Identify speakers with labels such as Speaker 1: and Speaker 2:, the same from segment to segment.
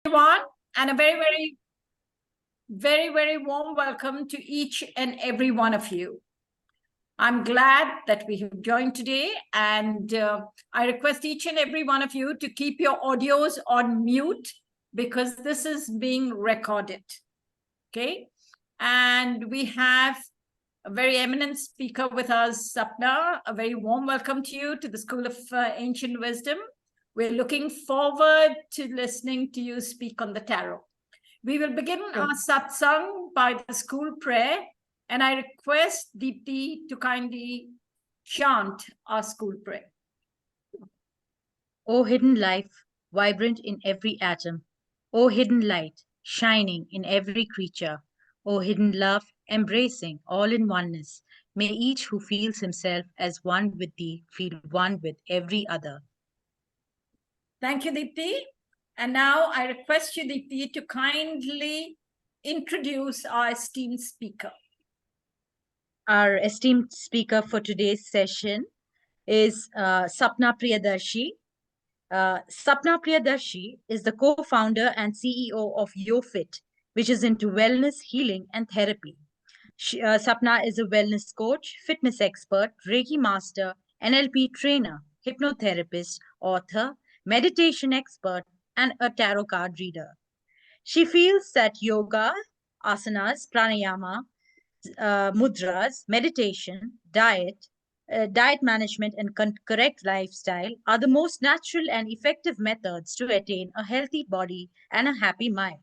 Speaker 1: Everyone, and a very warm welcome to each and every one of you. I'm glad that we have joined today, and I request each and every one of you to keep your audios on mute because this is being recorded. Okay, and we have a very eminent speaker with us, Sapna. A very warm welcome to you to the School of Ancient Wisdom. We're looking forward to listening to you speak on the tarot. We will begin our satsang by the school prayer, and I request Deepti to kindly chant our school prayer.
Speaker 2: O hidden life, vibrant in every atom. O hidden light, shining in every creature. O hidden love, embracing all in oneness. May each who feels himself as one with thee feel one with every other.
Speaker 1: Thank you, Deepti. And now I request you, Deepti, to kindly introduce our esteemed speaker.
Speaker 2: Our esteemed speaker for today's session is Sapna Priyadarshi. Sapna Priyadarshi is the co-founder and CEO of YoFit, which is into wellness, healing, and therapy. Sapna is a wellness coach, fitness expert, Reiki master, NLP trainer, hypnotherapist, author, meditation expert, and a tarot card reader. She feels that yoga, asanas, pranayama, mudras, meditation, diet management, and correct lifestyle are the most natural and effective methods to attain a healthy body and a happy mind.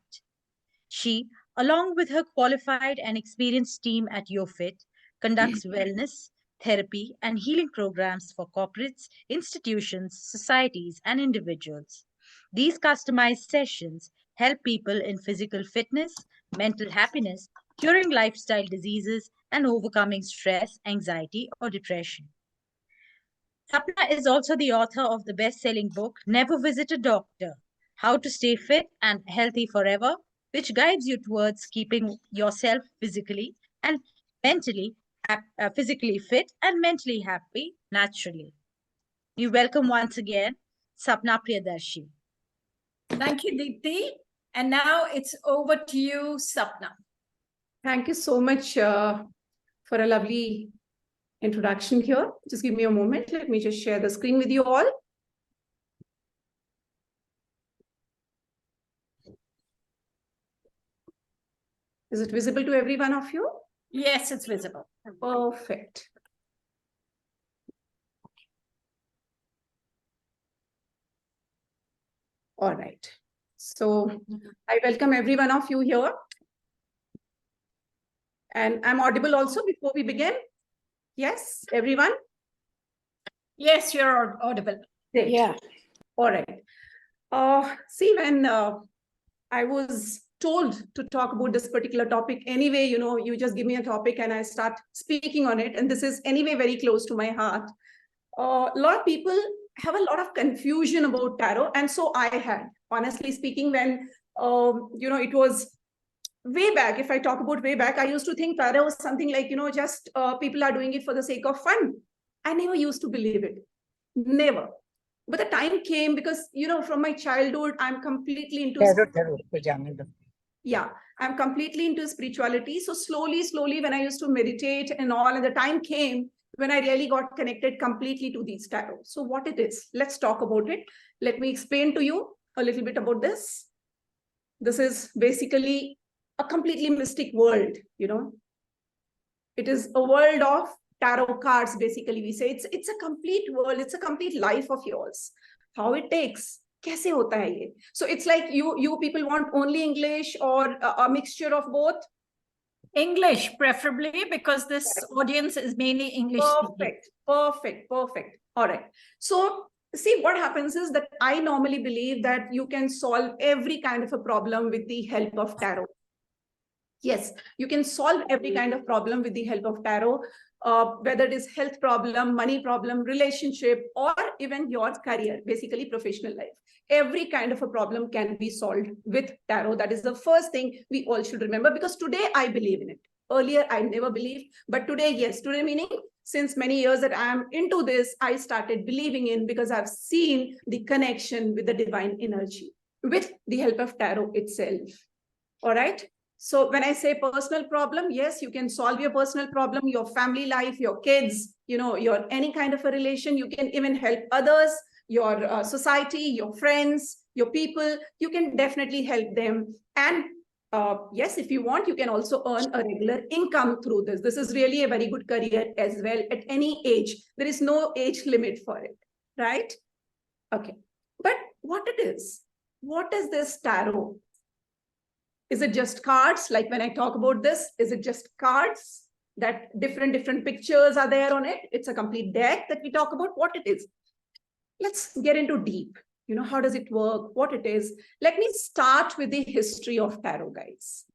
Speaker 2: She, along with her qualified and experienced team at YoFit, conducts wellness, therapy, and healing programs for corporates, institutions, societies, and individuals. These customized sessions help people in physical fitness, mental happiness, curing lifestyle diseases, and overcoming stress, anxiety, or depression. Sapna is also the author of the best-selling book, Never Visit a Doctor, How to Stay Fit and Healthy Forever, which guides you towards keeping yourself physically fit and mentally happy naturally. We welcome once again Sapna Priyadarshi.
Speaker 1: Thank you, Deepti. And now it's over to you, Sapna.
Speaker 3: Thank you so much for a lovely introduction here. Just give me a moment. Let me just share the screen with you all. Is it visible to every one of you?
Speaker 1: Yes, it's visible.
Speaker 3: Perfect. All right. So I welcome every one of you here. And I'm audible also before we begin? Yes, everyone?
Speaker 1: Yes, you're audible.
Speaker 3: Great. Yeah. All right. See, when I was told to talk about this particular topic, anyway, you just give me a topic and I start speaking on it. And this is anyway very close to my heart. A lot of people have a lot of confusion about tarot. And so I had, honestly speaking, when, it was way back. If I talk about way back, I used to think tarot was something like, just people are doing it for the sake of fun. I never used to believe it. Never. But the time came because, from my childhood, I'm completely into... Yeah, I'm completely into spirituality. So slowly, when I used to meditate and all, and the time came when I really got connected completely to these tarot. So what it is, let's talk about it. Let me explain to you a little bit about this. This is basically a completely mystic world, It is a world of tarot cards, basically, we say. It's a complete world. It's a complete life of yours. How it takes. Kaise hota hai ye? So it's like you people want only English or a mixture of both?
Speaker 1: English, preferably, because this audience is mainly English.
Speaker 3: Perfect. All right. So see, what happens is that I normally believe that you can solve every kind of a problem with the help of tarot. Yes, you can solve every kind of problem with the help of tarot, whether it is health problem, money problem, relationship, or even your career, basically professional life. Every kind of a problem can be solved with tarot. That is the first thing we all should remember, because today I believe in it. Earlier, I never believed, but today, yes. Today meaning, since many years that I am into this, I started believing in, because I've seen the connection with the divine energy. with the help of tarot itself. All right. So when I say personal problem, yes, you can solve your personal problem, your family life, your kids, your any kind of a relation. You can even help others, your society, your friends, your people. You can definitely help them. And yes, if you want, you can also earn a regular income through this. This is really a very good career as well at any age. There is no age limit for it, right? Okay. But what it is? What is this tarot? Is it just cards? Like when I talk about this, is it just cards that different pictures are there on it? It's a complete deck that we talk about. What it is? Let's get into deep. How does it work? What it is? Let me start with the history of tarot, guys.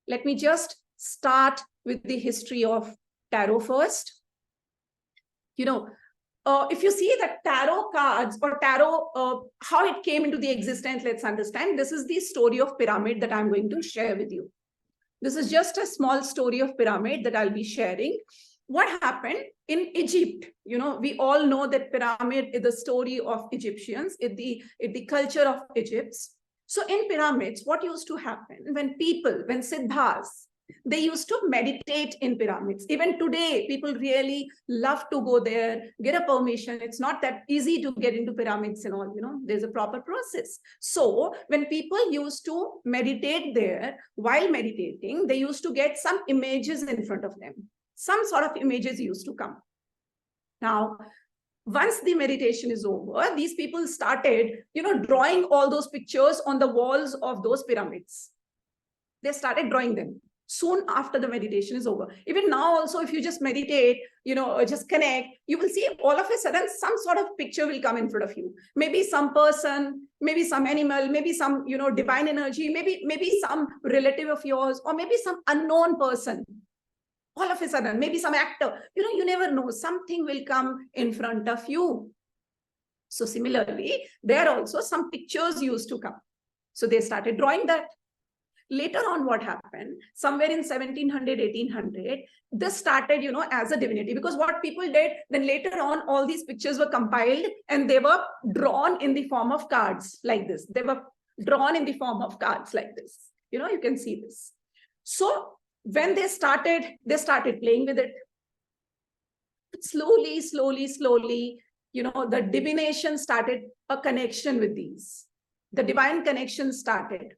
Speaker 3: Let me just start with the history of tarot first. If you see that tarot cards or tarot, how it came into the existence, let's understand. This is the story of pyramid that I'm going to share with you. This is just a small story of pyramid that I'll be sharing. What happened in Egypt? We all know that pyramid is the story of Egyptians, it's the culture of Egypt. So in pyramids, what used to happen when siddhas, they used to meditate in pyramids. Even today, people really love to go there, get a permission. It's not that easy to get into pyramids and all, there's a proper process. So when people used to meditate there, while meditating, they used to get some images in front of them. Some sort of images used to come. Now, once the meditation is over, these people started, drawing all those pictures on the walls of those pyramids. They started drawing them soon after the meditation is over. Even now also, if you just meditate, just connect, you will see all of a sudden some sort of picture will come in front of you. Maybe some person, maybe some animal, maybe some, divine energy, maybe some relative of yours, or maybe some unknown person. All of a sudden, maybe some actor, you never know, something will come in front of you. So similarly, there also some pictures used to come. So they started drawing that. Later on, what happened? Somewhere in 1700, 1800, this started, as a divinity. Because what people did, then later on, all these pictures were compiled and they were drawn in the form of cards like this. They were drawn in the form of cards like this. You can see this. So when they started playing with it. Slowly, the divination started a connection with these. The divine connection started.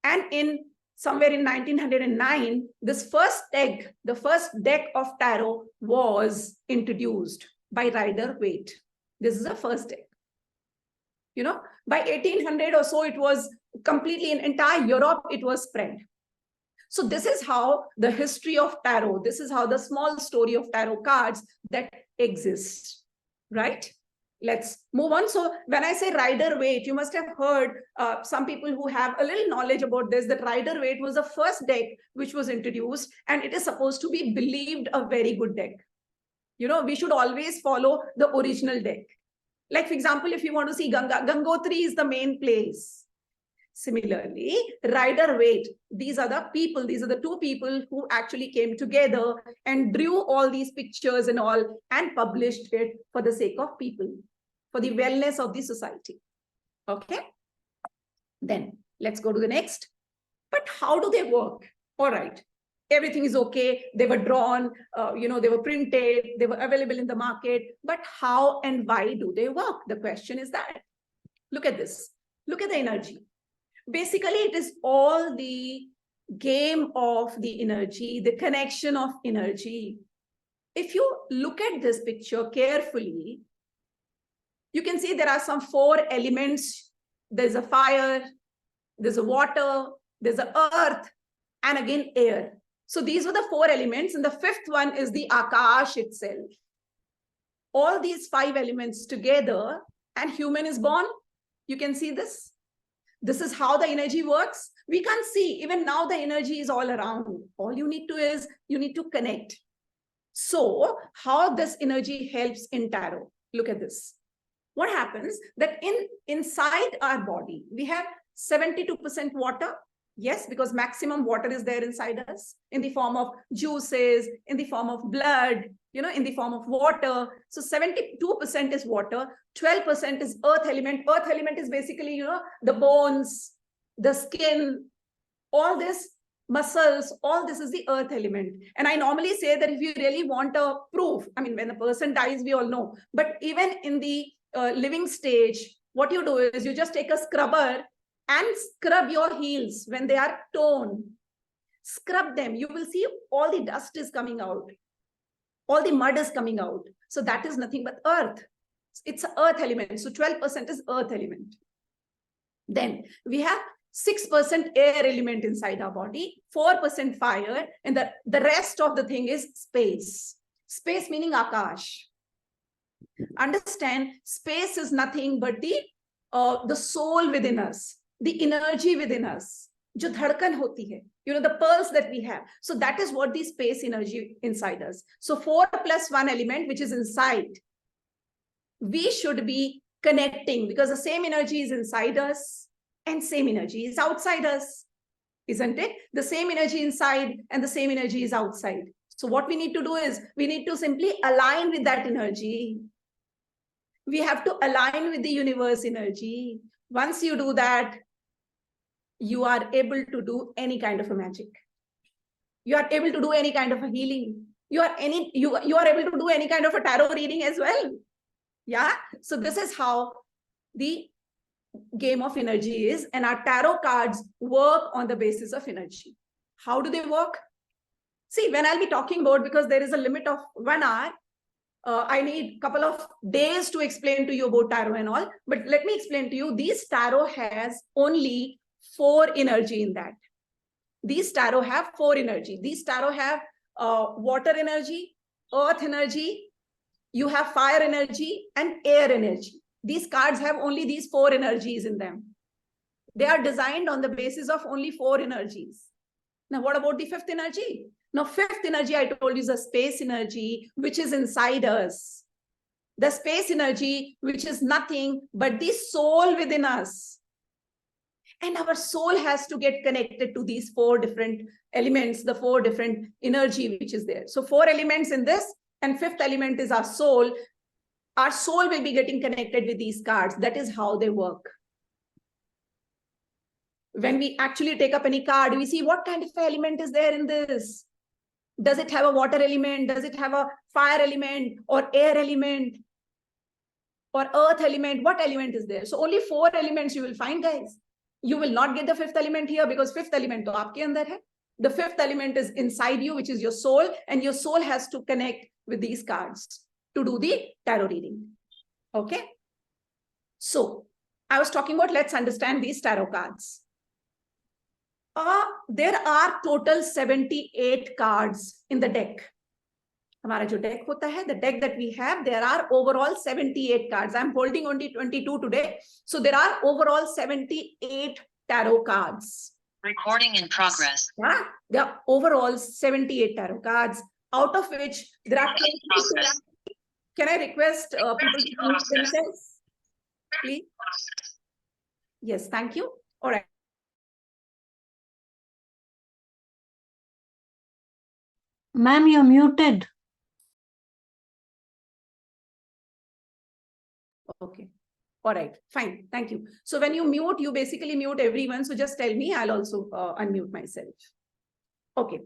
Speaker 3: And somewhere in 1909, this the first deck of tarot was introduced by Rider-Waite. This is the first deck. By 1800 or so, it was completely in entire Europe, it was spread. So this is how the history of tarot, this is how the small story of tarot cards that exists, right? Let's move on. So when I say Rider-Waite, you must have heard some people who have a little knowledge about this, that Rider-Waite was the first deck which was introduced, and it is supposed to be believed a very good deck. We should always follow the original deck. Like, for example, if you want to see Gangotri is the main place. Similarly, Rider-Waite, these are the two people who actually came together and drew all these pictures and all and published it for the sake of people, for the wellness of the society. Okay. Then let's go to the next. But how do they work? All right. Everything is okay. They were drawn, they were printed, they were available in the market. But how and why do they work? The question is that. Look at this. Look at the energy. Basically, it is all the game of the energy, the connection of energy. If you look at this picture carefully, you can see there are some 4 elements. There's a fire, there's a water, there's a earth, and again air. So these were the 4 elements, and the 5th one is the Akash itself. All these 5 elements together, and human is born. You can see this. This is how the energy works. We can't see. Even now, the energy is all around. All you need to connect. So how this energy helps in tarot? Look at this. What happens that inside our body, we have 72% water. Yes, because maximum water is there inside us in the form of juices, in the form of blood, in the form of water. So 72% is water, 12% is earth element. Earth element is basically, the bones, the skin, all this, muscles, all this is the earth element. And I normally say that if you really want a proof, I mean, when a person dies, we all know, but even in the living stage, what you do is you just take a scrubber and scrub your heels when they are torn. Scrub them. You will see all the dust is coming out. All the mud is coming out. So that is nothing but earth. It's an earth element. So 12% is earth element. Then we have 6% air element inside our body, 4% fire, and the rest of the thing is space. Space meaning Akash. Understand, space is nothing but the soul within us, the energy within us. Jo dhadkan hoti hai, the pulse that we have. So that is what the space energy inside us. So 4 plus 1 element, which is inside, we should be connecting because the same energy is inside us and same energy is outside us, isn't it? The same energy inside and the same energy is outside. So what we need to do is we need to simply align with that energy. We have to align with the universe energy. Once you do that, you are able to do any kind of a magic. You are able to do any kind of a healing. You are able to do any kind of a tarot reading as well. Yeah. So this is how the game of energy is, and our tarot cards work on the basis of energy. How do they work? See, when I'll be talking about, because there is a limit of 1 hour, I need a couple of days to explain to you about tarot and all, but let me explain to you. These tarot has only 4 energy in that. These tarot have 4 energy. These tarot have water energy, earth energy, you have fire energy and air energy. These cards have only these 4 energies in them. They are designed on the basis of only 4 energies. Now, what about the 5th energy? Now, 5th energy, I told you, is a space energy, which is inside us. The space energy, which is nothing but the soul within us. And our soul has to get connected to these 4 different elements, the 4 different energy which is there. So 4 elements in this, and 5th element is our soul. Our soul will be getting connected with these cards. That is how they work. When we actually take up any card, we see what kind of element is there in this. Does it have a water element? Does it have a fire element or air element or earth element? What element is there? So only 4 elements you will find, guys. You will not get the 5th element here because 5th element to aapke andar hai. The 5th element is inside you, which is your soul, and your soul has to connect with these cards to do the tarot reading. Okay. So I was talking about, let's understand these tarot cards. There are total 78 cards in the deck. Hamara jo deck hota hai, the deck that we have, there are overall 78 cards. I'm holding only 22 today. So there are overall 78 tarot cards.
Speaker 4: Recording in progress.
Speaker 3: Yeah, there are overall 78 tarot cards, out of which there are 20. Can I request people to mute themselves, please? Yes, thank you. All right.
Speaker 5: Ma'am, you're muted.
Speaker 3: Okay. All right, fine. Thank you. So when you mute, you basically mute everyone. So just tell me, I'll also unmute myself. Okay.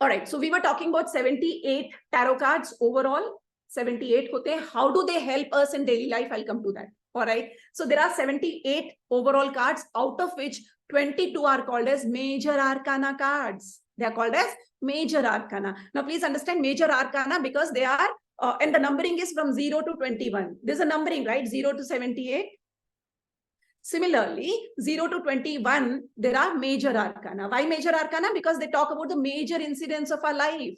Speaker 3: All right. So we were talking about 78 tarot cards overall. 78 hote hain. How do they help us in daily life? I'll come to that. All right. So there are 78 overall cards, out of which 22 are called as major arcana cards. They are called as major arcana. Now, please understand major arcana because they are, and the numbering is from 0 to 21. There's a numbering, right? 0 to 78. Similarly, 0 to 21, there are major arcana. Why major arcana? Because they talk about the major incidents of our life.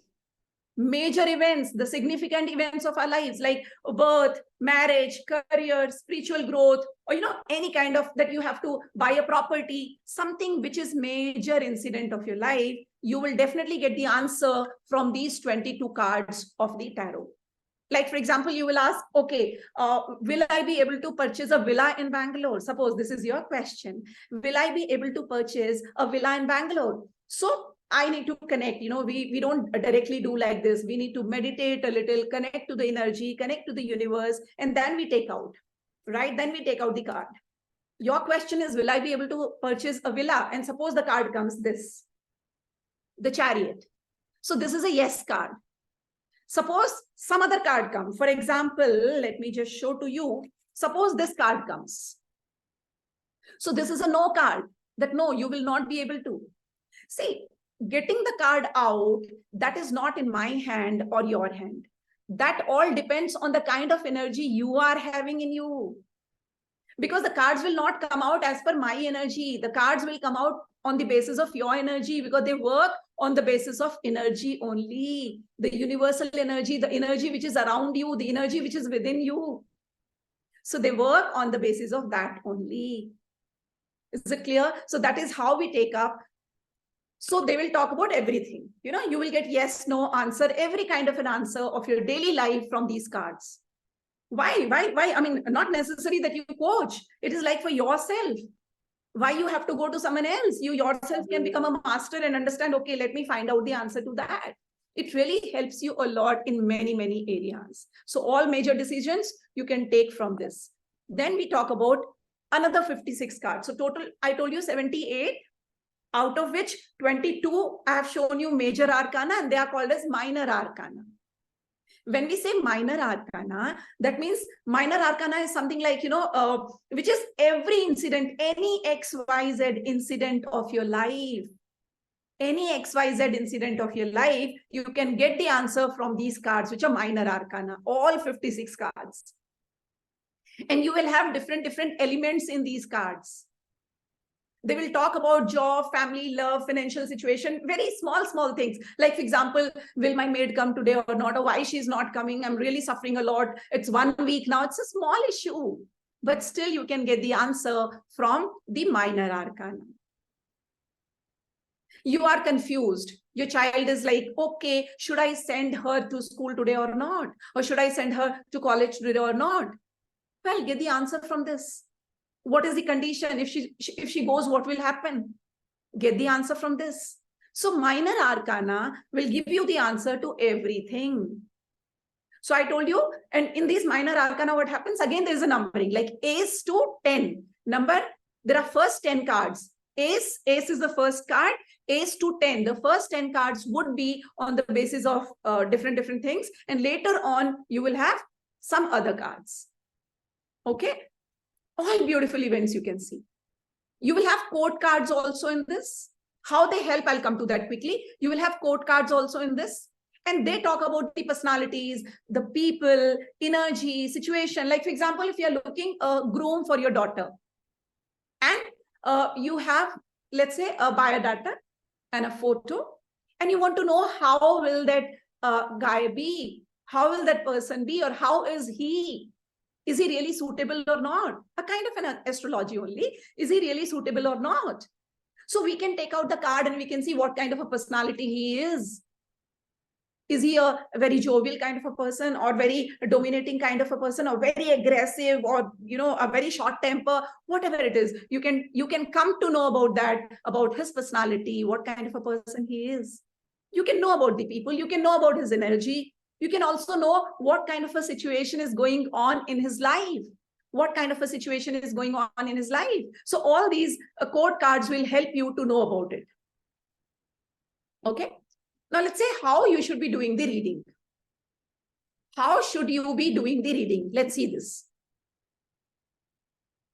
Speaker 3: Major events, the significant events of our lives, like birth, marriage, career, spiritual growth, or any kind of that you have to buy a property, something which is major incident of your life, you will definitely get the answer from these 22 cards of the tarot. Like, for example, you will ask, okay, will I be able to purchase a villa in Bangalore? Suppose this is your question. Will I be able to purchase a villa in Bangalore? So I need to connect. We don't directly do like this. We need to meditate a little, connect to the energy, connect to the universe, and then we take out, right? Then we take out the card. Your question is, will I be able to purchase a villa? And suppose the card comes this, the Chariot. So this is a yes card. Suppose some other card comes. For example, let me just show to you. Suppose this card comes. So this is a no card, that no, you will not be able to. See, getting the card out, that is not in my hand or your hand. That all depends on the kind of energy you are having in you. Because the cards will not come out as per my energy. The cards will come out on the basis of your energy, because they work on the basis of energy only. The universal energy, the energy which is around you, the energy which is within you. So they work on the basis of that only. Is it clear? So that is how we take up. So they will talk about everything. You will get yes, no answer, every kind of an answer of your daily life from these cards. Why? I mean, not necessary that you coach. It is like for yourself. Why you have to go to someone else? You yourself can become a master and understand, okay, let me find out the answer to that. It really helps you a lot in many, many areas. So all major decisions you can take from this. Then we talk about another 56 cards. So total, I told you 78, out of which 22 I have shown you major arcana, and they are called as minor arcana. When we say minor arcana, that means minor arcana is something like, which is every incident, any XYZ incident of your life. Any XYZ incident of your life, you can get the answer from these cards, which are minor arcana, all 56 cards. And you will have different elements in these cards. They will talk about job, family, love, financial situation, very small things. Like, for example, will my maid come today or not? Or why she's not coming? I'm really suffering a lot. It's 1 week now. It's a small issue. But still, you can get the answer from the minor arcana. You are confused. Your child is like, okay, should I send her to school today or not? Or should I send her to college today or not? Well, get the answer from this. What is the condition? If she goes, what will happen? Get the answer from this. So minor arcana will give you the answer to everything. So I told you, and in these minor arcana, what happens? Again, there is a numbering, like ace to 10. Number, there are first 10 cards. Ace is the first card. Ace to 10. The first 10 cards would be on the basis of different things. And later on, you will have some other cards. Okay? All beautiful events you can see. You will have quote cards also in this. How they help, I'll come to that quickly. You will have quote cards also in this. And they talk about the personalities, the people, energy, situation. Like, for example, if you're looking a groom for your daughter, and you have, let's say, a biodata and a photo, and you want to know how will that guy be? How will that person be? Or how is he? Is he really suitable or not? A kind of an astrology only. Is he really suitable or not? So we can take out the card and we can see what kind of a personality he is. Is he a very jovial kind of a person, or very dominating kind of a person, or very aggressive, or a very short temper? Whatever it is, you can come to know about that, about his personality, what kind of a person he is. You can know about the people. You can know about his energy. You can also know what kind of a situation is going on in his life. What kind of a situation is going on in his life. So all these quote cards will help you to know about it. Okay. Now let's say how you should be doing the reading. How should you be doing the reading? Let's see this.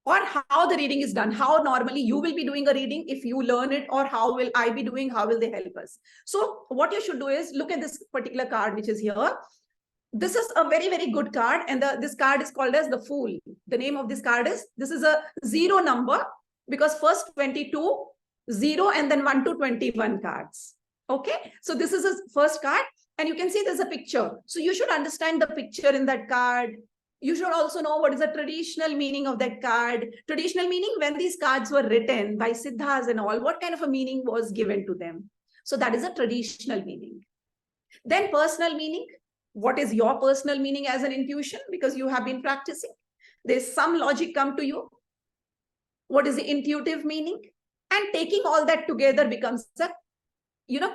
Speaker 3: Or how the reading is done. How normally you will be doing a reading if you learn it, or how will I be doing? How will they help us? So what you should do is look at this particular card, which is here. This is a very, very good card. And this card is called as the Fool. The name of this card is, this is a 0 number, because first 22, 0, and then 1 to 21 cards. Okay, so this is a first card, and you can see there's a picture. So you should understand the picture in that card. You should also know what is the traditional meaning of that card. Traditional meaning, when these cards were written by Siddhas and all, what kind of a meaning was given to them. So that is a traditional meaning. Then personal meaning. What is your personal meaning as an intuition? Because you have been practicing. There's some logic come to you. What is the intuitive meaning? And taking all that together becomes a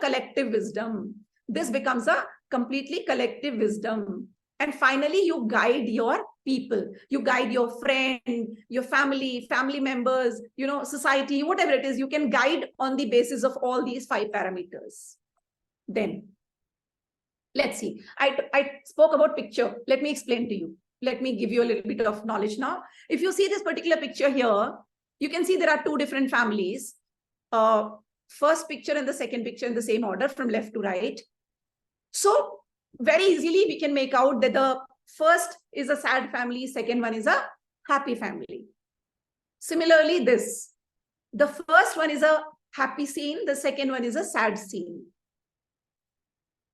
Speaker 3: collective wisdom. This becomes a completely collective wisdom. And finally, you guide your people. You guide your friend, your family members, society, whatever it is. You can guide on the basis of all these 5 parameters. Then, let's see. I spoke about picture. Let me explain to you. Let me give you a little bit of knowledge now. If you see this particular picture here, you can see there are 2 different families. First picture and the second picture in the same order from left to right. So very easily we can make out that the first is a sad family, second one is a happy family. Similarly, the first one is a happy scene, the second one is a sad scene.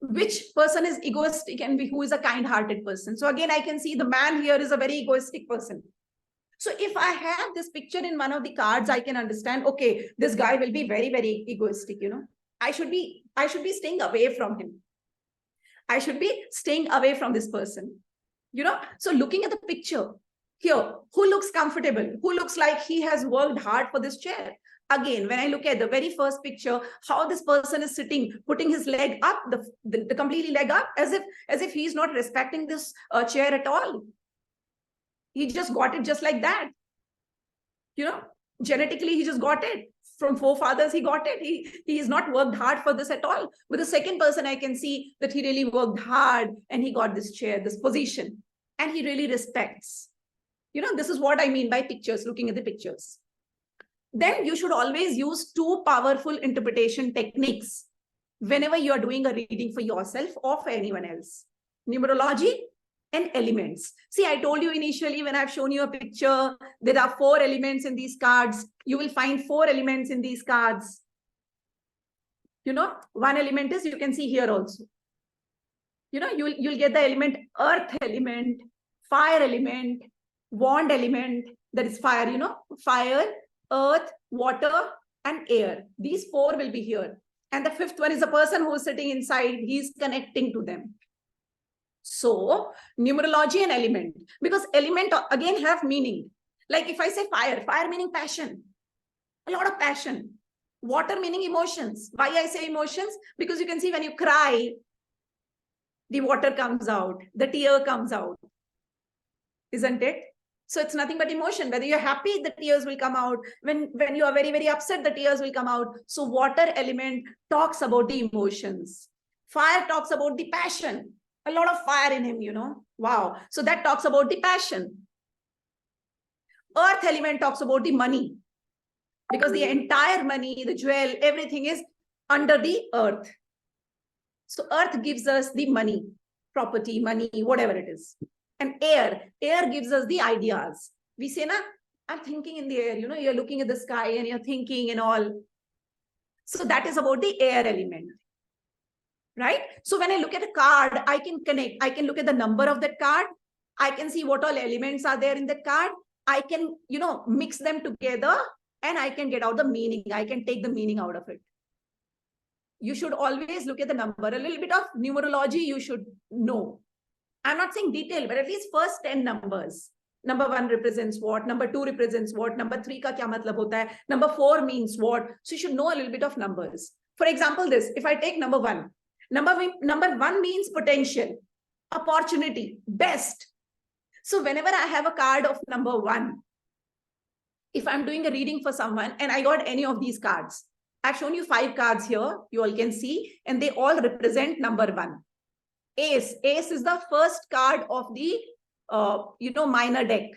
Speaker 3: Which person is egoistic and who is a kind-hearted person? So again, I can see the man here is a very egoistic person. So if I have this picture in one of the cards, I can understand, okay, this guy will be very, very egoistic, I should be staying away from him. I should be staying away from this person. So looking at the picture here, who looks comfortable? Who looks like he has worked hard for this chair? Again, when I look at the very first picture, how this person is sitting, putting his leg up, the completely leg up, as if he's not respecting this chair at all. He just got it just like that. Genetically, he just got it. From forefathers, he got it. He has not worked hard for this at all. With the second person, I can see that he really worked hard and he got this chair, this position, and he really respects. This is what I mean by pictures, looking at the pictures. Then you should always use 2 powerful interpretation techniques whenever you are doing a reading for yourself or for anyone else. Numerology and elements. See, I told you initially when I've shown you a picture, there are 4 elements in these cards. You will find 4 elements in these cards. One element is, you can see here also. You'll get the element earth element, fire element, wand element, that is fire, fire, earth, water, and air. These 4 will be here. And the 5th one is a person who is sitting inside. He's connecting to them. So numerology and element, because element again have meaning. Like if I say fire meaning passion, a lot of passion. Water meaning emotions. Why I say emotions? Because you can see when you cry, the water comes out, the tear comes out, isn't it? So it's nothing but emotion. Whether you're happy, the tears will come out. When you are very, very upset, the tears will come out. So water element talks about the emotions. Fire talks about the passion. A lot of fire in him, Wow. So that talks about the passion. Earth element talks about the money. Because the entire money, the jewel, everything is under the earth. So earth gives us the money, property, money, whatever it is. And air gives us the ideas. We say, I'm thinking in the air, you're looking at the sky and you're thinking and all. So that is about the air element. Right? So when I look at a card, I can connect. I can look at the number of that card. I can see what all elements are there in that card. I can, mix them together and I can get out the meaning. I can take the meaning out of it. You should always look at the number. A little bit of numerology you should know. I'm not saying detail, but at least first 10 numbers. Number 1 represents what? Number 2 represents what? Number 3 ka kya matlab hota hai? Number 4 means what? So you should know a little bit of numbers. For example, this, if I take number 1, number 1 means potential, opportunity, best. So whenever I have a card of number 1, if I'm doing a reading for someone and I got any of these cards, I've shown you 5 cards here, you all can see, and they all represent number 1. Ace is the first card of the, minor deck.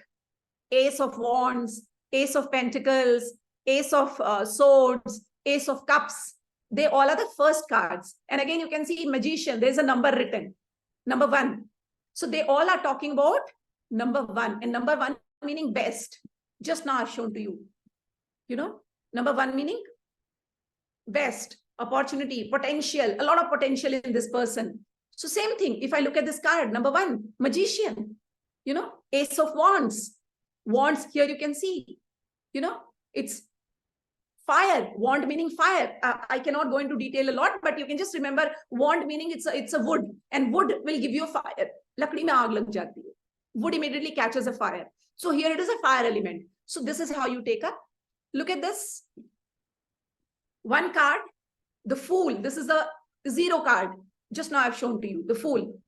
Speaker 3: Ace of Wands, Ace of Pentacles, Ace of Swords, Ace of Cups. They all are the first cards. And again, you can see Magician, there's a number written, number 1. So they all are talking about number 1, and number 1 meaning best. Just now I've shown to you, number 1 meaning best, opportunity, potential, a lot of potential in this person. So same thing, if I look at this card, number 1, Magician, Ace of Wands. Wands here you can see, it's fire, wand meaning fire. I cannot go into detail a lot, but you can just remember wand meaning it's a wood, and wood will give you fire. Lakdi mein aag lag jati hai. Wood immediately catches a fire. So here it is a fire element. So this is how you take up. Look at this. 1 card, The Fool. This is a 0 card. Just now I've shown to you, the Fool.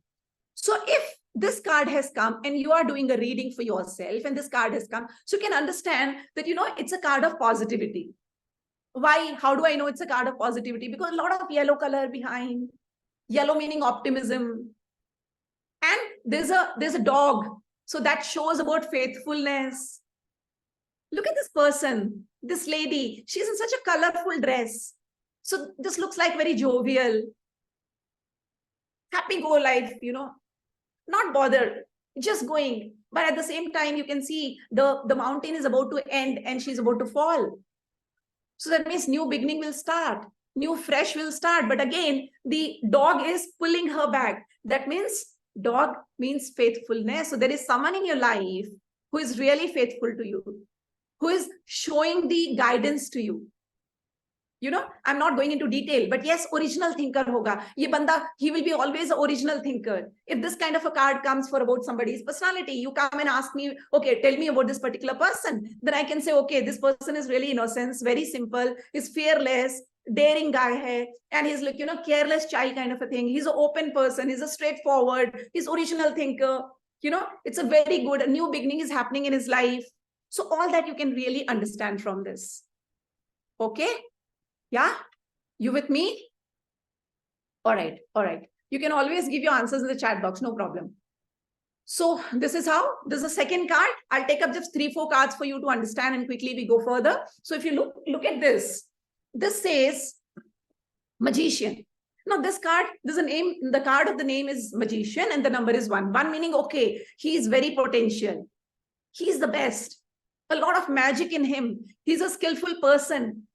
Speaker 3: So if this card has come and you are doing a reading for yourself and this card has come, so you can understand that, it's a card of positivity. Why? How do I know it's a card of positivity? Because a lot of yellow color behind. Yellow meaning optimism. And there's a dog. So that shows about faithfulness. Look at this person, this lady. She's in such a colorful dress. So this looks like very jovial. Happy go life, not bothered, just going. But at the same time, you can see the mountain is about to end and she's about to fall. So that means new beginning will start. New fresh will start. But again, the dog is pulling her back. That means dog means faithfulness. So there is someone in your life who is really faithful to you, who is showing the guidance to you. I'm not going into detail, but yes, original thinker hoga. Ye banda, he will be always an original thinker. If this kind of a card comes for about somebody's personality, you come and ask me, okay, tell me about this particular person. Then I can say, okay, this person is really innocent, very simple, is fearless, daring guy hai, and he's like, careless child kind of a thing. He's an open person. He's a straightforward. He's original thinker. It's a very good, a new beginning is happening in his life. So all that you can really understand from this. Okay. Yeah, you with me? All right. You can always give your answers in the chat box, no problem. So this is the second card. I'll take up just 3-4 cards for you to understand and quickly we go further. So if you look at this says Magician. Now this card, there's a name, the card of the name is Magician and the number is 1. 1 meaning, okay, he is very potential. He's the best. A lot of magic in him. He's a skillful person,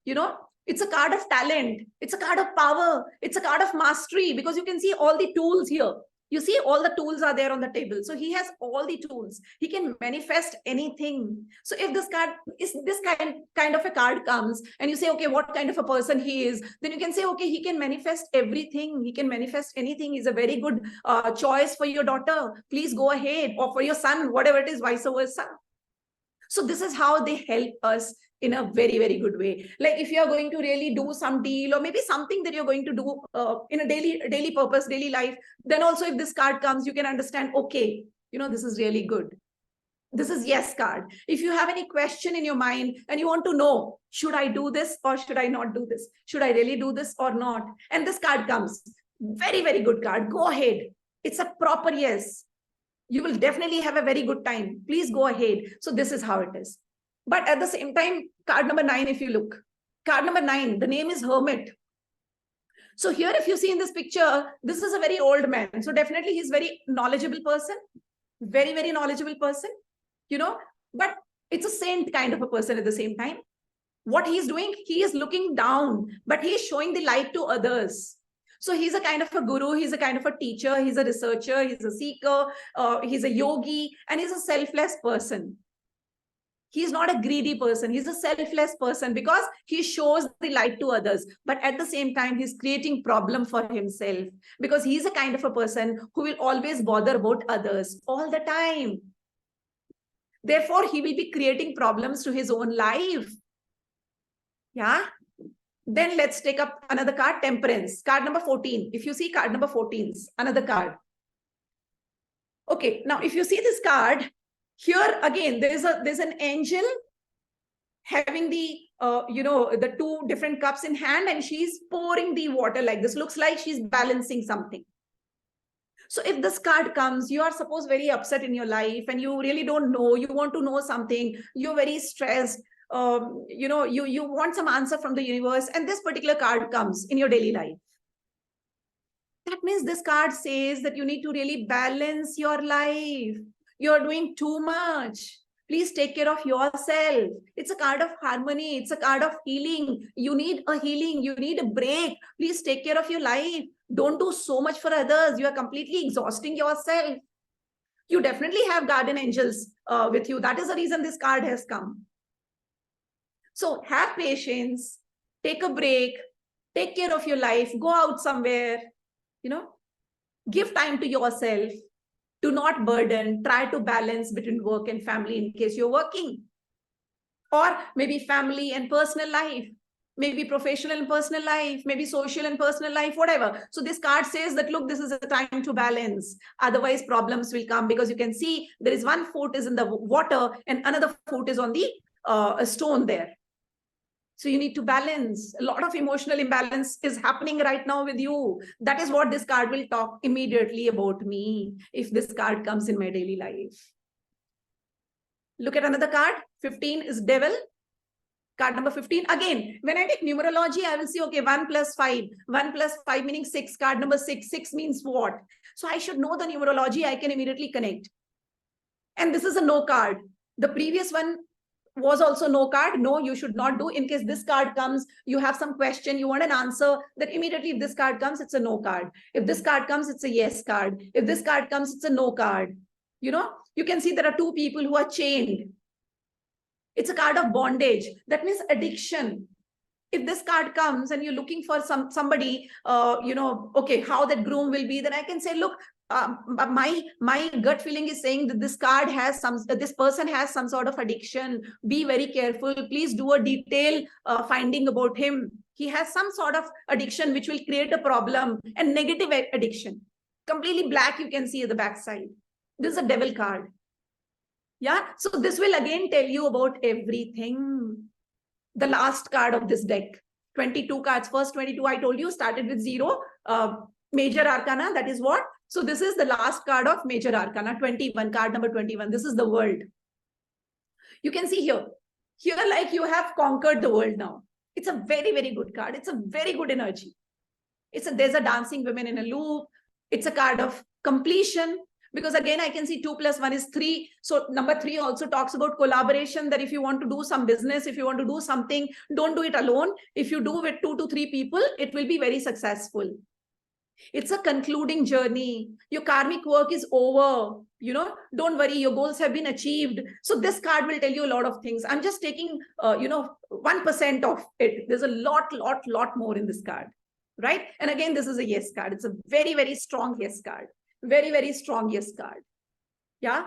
Speaker 3: It's a card of talent. It's a card of power. It's a card of mastery because you can see all the tools here. You see all the tools are there on the table. So he has all the tools. He can manifest anything. So if this card is this kind of a card comes and you say, okay, what kind of a person he is, then you can say, okay, he can manifest everything. He can manifest anything. He's a very good choice for your daughter. Please go ahead, or for your son, whatever it is, vice versa. So this is how they help us in a very, very good way. Like if you're going to really do some deal or maybe something that you're going to do in a daily purpose, daily life, then also if this card comes, you can understand, okay, this is really good. This is yes card. If you have any question in your mind and you want to know, should I do this or should I not do this? Should I really do this or not? And this card comes. Very, very good card. Go ahead. It's a proper yes. You will definitely have a very good time. Please go ahead. So this is how it is. But at the same time, card number 9, if you look, card number 9, the name is Hermit. So here, if you see in this picture, this is a very old man. So definitely he's very knowledgeable person, very, very knowledgeable person, but it's a saint kind of a person at the same time. What he's doing, he is looking down, but he's showing the light to others. So he's a kind of a guru, he's a kind of a teacher, he's a researcher, he's a seeker, he's a yogi, and he's a selfless person. He's not a greedy person. He's a selfless person because he shows the light to others. But at the same time, he's creating problem for himself because he's a kind of a person who will always bother about others all the time. Therefore, he will be creating problems to his own life. Yeah. Then let's take up another card, Temperance. Card number 14. If you see card number 14, another card. Okay. Now, if you see this card, here again, there's an angel having the the 2 different cups in hand, and she's pouring the water like this. Looks like she's balancing something. So if this card comes, you are suppose very upset in your life and you really don't know, you want to know something, you're very stressed, you want some answer from the universe, and this particular card comes in your daily life. That means this card says that you need to really balance your life. You're doing too much. Please take care of yourself. It's a card of harmony. It's a card of healing. You need a healing. You need a break. Please take care of your life. Don't do so much for others. You are completely exhausting yourself. You definitely have guardian angels with you. That is the reason this card has come. So have patience. Take a break. Take care of your life. Go out somewhere. Give time to yourself. Do not burden, try to balance between work and family in case you're working. Or maybe family and personal life. maybe professional and personal life, maybe social and personal life, whatever. So this card says that, look, this is a time to balance. Otherwise, problems will come, because you can see there is one foot is in the water and another foot is on the a stone there. So you need to balance. A lot of emotional imbalance is happening right now with you. That is what this card will talk immediately about me if this card comes in my daily life. Look at another card. 15 is devil. Card number 15. Again, when I take numerology, I will see, okay, 1 plus 5. 1 plus 5 meaning 6. Card number 6. 6 means what? So I should know the numerology. I can immediately connect. And this is a no card. The previous one was also no card. No, you should not do. In case this card comes, you have some question, you want an answer, that immediately if this card comes, it's a no card. If this card comes, it's a yes card. If this card comes, it's a no card. You know, you can see there are two people who are chained. It's a card of bondage. That means addiction. If this card comes and you're looking for somebody, okay, how that groom will be, then I can say, look, my gut feeling is saying that this card has this person has some sort of addiction. Be very careful. Please do a detailed finding about him. He has some sort of addiction which will create a problem, and negative addiction. Completely black, you can see at the back side. This is a devil card. Yeah, so this will again tell you about everything. The last card of this deck, 22 cards. First 22, I told you, started with 0. Major arcana, that is what? So this is the last card of major arcana, 21, card number 21. This is the world. You can see here, like you have conquered the world now. It's a very, very good card. It's a very good energy. There's a dancing women in a loop. It's a card of completion. Because again, I can see 2 plus 1 is 3. So number 3 also talks about collaboration, that if you want to do some business, if you want to do something, don't do it alone. If you do with 2 to 3 people, it will be very successful. It's a concluding journey. Your karmic work is over. Don't worry, your goals have been achieved. So this card will tell you a lot of things. I'm just taking, 1% of it. There's a lot more in this card, right? And again, this is a yes card. It's a very, very strong yes card. Very, very strong yes card. Yeah.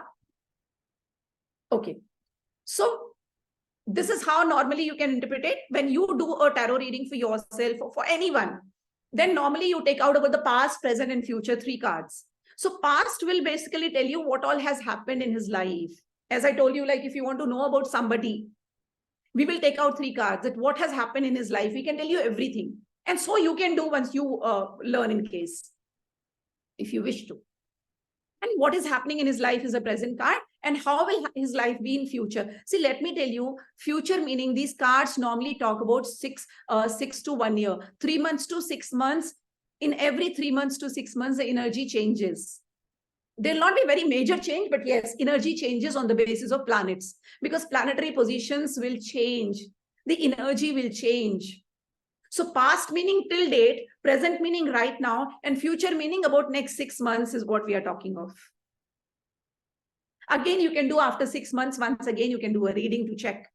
Speaker 3: Okay. So this is how normally you can interpret it. When you do a tarot reading for yourself or for anyone, then normally you take out about the past, present, and future 3 cards. So past will basically tell you what all has happened in his life. As I told you, like if you want to know about somebody, we will take out 3 cards, that what has happened in his life. We can tell you everything. And so you can do once you learn in case, if you wish to. And what is happening in his life is a present card. And how will his life be in future? See, let me tell you, future meaning these cards normally talk about 6 to 1 year, 3 months to 6 months. In every 3 months to 6 months, the energy changes. There'll not be very major change, but yes, energy changes on the basis of planets, because planetary positions will change. The energy will change. So past meaning till date, present meaning right now, and future meaning about next 6 months is what we are talking of. Again, you can do after 6 months, once again, you can do a reading to check.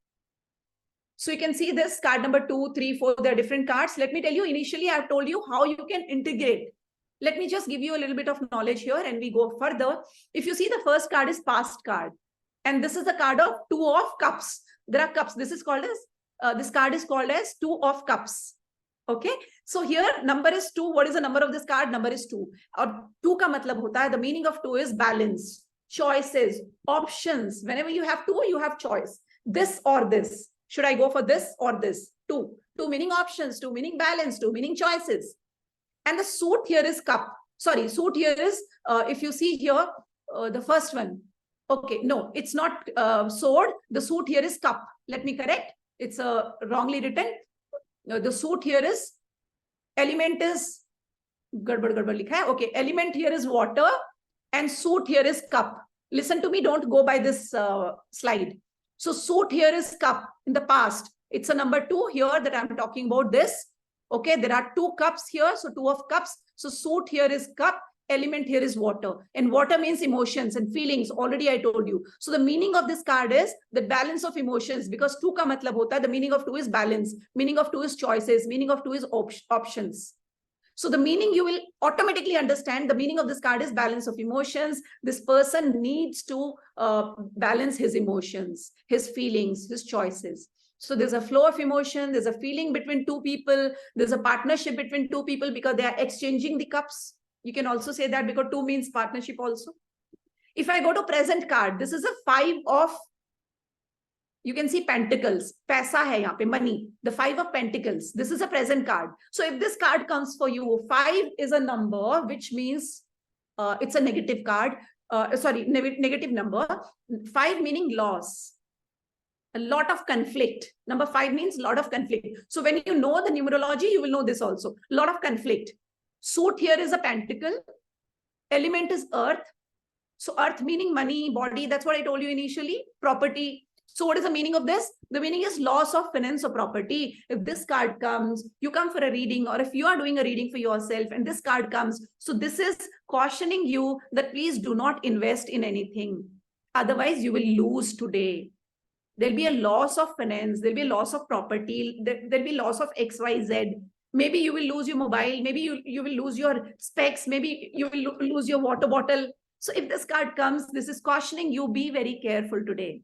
Speaker 3: So you can see this card number 2, 3, 4, there are different cards. Let me tell you, initially I've told you how you can integrate. Let me just give you a little bit of knowledge here and we go further. If you see, the first card is past card. And this is the card of 2 of cups. There are cups. This card is called as 2 of cups. Okay, so here number is 2. What is the number of this card? Number is 2. Or 2 ka matlab hota hai, the meaning of 2 is balance, choices, options. Whenever you have 2, you have choice. This or this. Should I go for this or this? 2. 2 meaning options, 2 meaning balance, 2 meaning choices. And the suit here is cup. Sorry, suit here is, if you see here, the first one. Okay, no, it's not sword. The suit here is cup. Let me correct. It's wrongly written. The suit here is, element is, gadbad likha hai. Okay, element here is water and suit here is cup. Listen to me, don't go by this slide. So suit here is cup in the past. It's a number 2 here that I'm talking about this. Okay, there are 2 cups here. So 2 of cups. So suit here is cup. Element here is water, and water means emotions and feelings. Already I told you. So the meaning of this card is the balance of emotions, because 2 ka matlab hota hai, the meaning of 2 is balance, meaning of 2 is choices, meaning of 2 is options. So the meaning, you will automatically understand the meaning of this card is balance of emotions. This person needs to balance his emotions, his feelings, his choices. So there's a flow of emotion, there's a feeling between two people, there's a partnership between two people because they are exchanging the cups. You can also say that because 2 means partnership also. If I go to present card, this is a 5 of, you can see pentacles. Paisa hai yahan pe, money. The 5 of pentacles. This is a present card. So if this card comes for you, 5 is a number, which means it's a negative card. Negative number. 5 meaning loss. A lot of conflict. Number 5 means lot of conflict. So when you know the numerology, you will know this also. Lot of conflict. Suit here is a pentacle. Element is earth. So earth meaning money, body. That's what I told you initially. Property. So what is the meaning of this? The meaning is loss of finance or property. If this card comes, you come for a reading, or if you are doing a reading for yourself and this card comes, so this is cautioning you that please do not invest in anything. Otherwise, you will lose today. There'll be a loss of finance. There'll be a loss of property. There'll be loss of XYZ. Maybe you will lose your mobile. Maybe you will lose your specs. Maybe you will lose your water bottle. So if this card comes, this is cautioning you, be very careful today.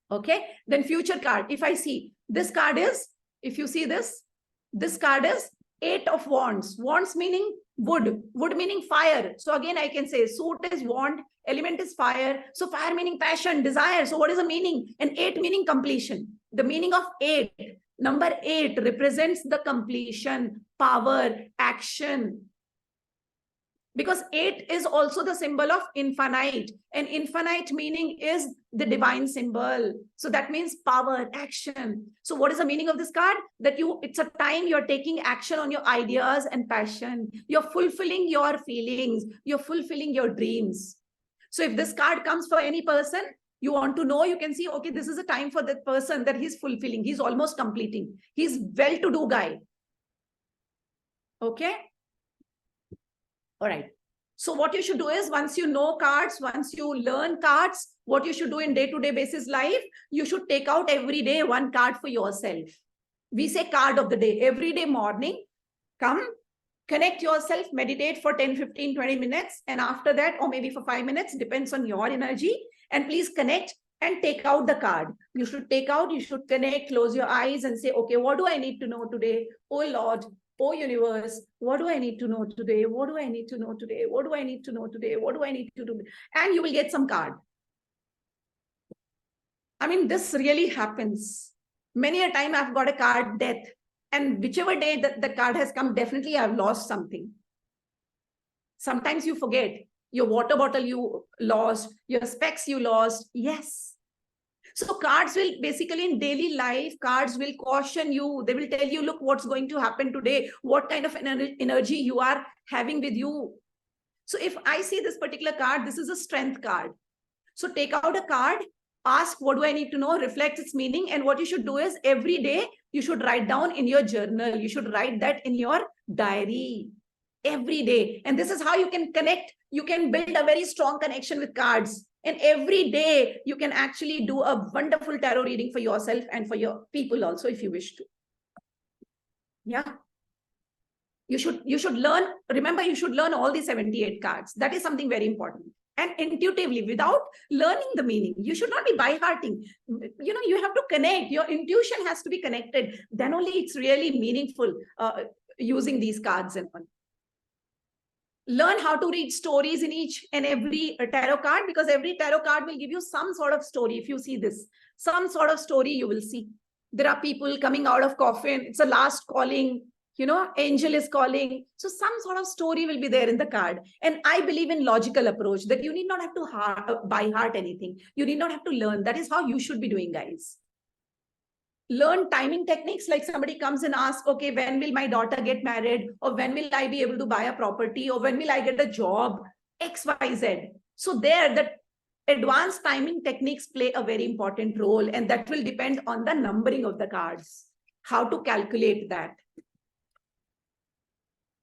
Speaker 3: Okay. Then future card. If I see this card is, if you see this card is 8 of wands. Wands meaning wood. Wood meaning fire. So again, I can say suit is wand. Element is fire. So fire meaning passion, desire. So what is the meaning? And 8 meaning completion. The meaning of 8. Number 8 represents the completion, power, action. Because 8 is also the symbol of infinite. And infinite meaning is the divine symbol. So that means power, action. So what is the meaning of this card? That it's a time you're taking action on your ideas and passion. You're fulfilling your feelings. You're fulfilling your dreams. So if this card comes for any person, you want to know, you can see, okay, this is a time for that person that he's fulfilling. He's almost completing. He's well-to-do guy. Okay. All right. So what you should do is, once you know cards, once you learn cards, what you should do in day-to-day basis life, you should take out every day one card for yourself. We say card of the day. Every day morning, come, connect yourself, meditate for 10, 15, 20 minutes. And after that, or maybe for 5 minutes, depends on your energy. And please connect and take out the card. You should take out, you should connect, close your eyes and say, okay, what do I need to know today? Oh Lord, oh universe, what do I need to know today? What do I need to know today? What do I need to know today? What do I need to do? And you will get some card. I mean, this really happens. Many a time I've got a card, death. And whichever day that the card has come, definitely I've lost something. Sometimes you forget. Your water bottle you lost, your specs you lost. Yes. So cards will basically in daily life, cards will caution you. They will tell you, look, what's going to happen today, what kind of energy you are having with you. So if I see this particular card, this is a strength card. So take out a card, ask, what do I need to know? Reflect its meaning. And what you should do is every day, you should write down in your journal. You should write that in your diary every day. And this is how you can connect. You can build a very strong connection with cards. And every day you can actually do a wonderful tarot reading for yourself and for your people also, if you wish to. Yeah. You should learn, remember, you should learn all the 78 cards. That is something very important. And intuitively, without learning the meaning, you should not be by-hearting. You know, you have to connect. Your intuition has to be connected. Then only it's really meaningful using these cards and all. Learn how to read stories in each and every tarot card, because every tarot card will give you some sort of story. If you see this, some sort of story you will see. There are people coming out of coffin. It's a last calling. You know, angel is calling. So some sort of story will be there in the card. And I believe in logical approach, that you need not have to by heart anything. You need not have to learn. That is how you should be doing, guys. Learn timing techniques, like somebody comes and asks, okay, when will my daughter get married? Or when will I be able to buy a property? Or when will I get a job? XYZ. So there, the advanced timing techniques play a very important role. And that will depend on the numbering of the cards, how to calculate that.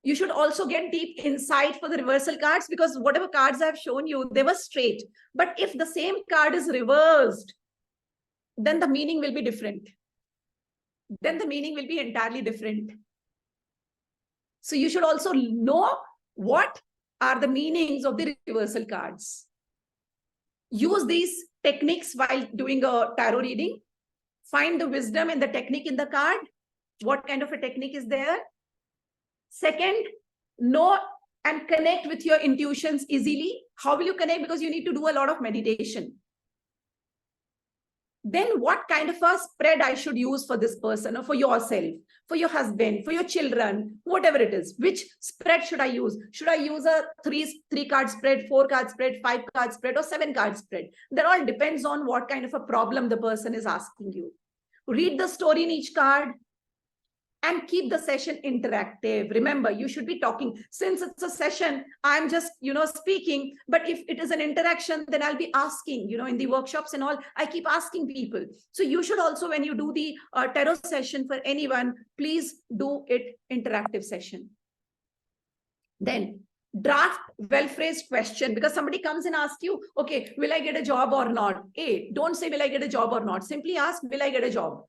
Speaker 3: You should also get deep insight for the reversal cards, because whatever cards I've shown you, they were straight. But if the same card is reversed, then the meaning will be different. Then the meaning will be entirely different. So you should also know what are the meanings of the reversal cards. Use these techniques while doing a tarot reading. Find the wisdom and the technique in the card. What kind of a technique is there? Second, know and connect with your intuitions easily. How will you connect? Because you need to do a lot of meditation. Then what kind of a spread I should use for this person, or for yourself, for your husband, for your children, whatever it is. Which spread should I use? Should I use a three card spread, 4 card spread, 5 card spread, or 7 card spread? That all depends on what kind of a problem the person is asking you. Read the story in each card and keep the session interactive. Remember, you should be talking. Since it's a session, I'm just, speaking. But if it is an interaction, then I'll be asking, in the workshops and all, I keep asking people. So you should also, when you do the tarot session for anyone, please do it interactive session. Then draft well-phrased question, because somebody comes and asks you, okay, will I get a job or not? Don't say, will I get a job or not? Simply ask, will I get a job?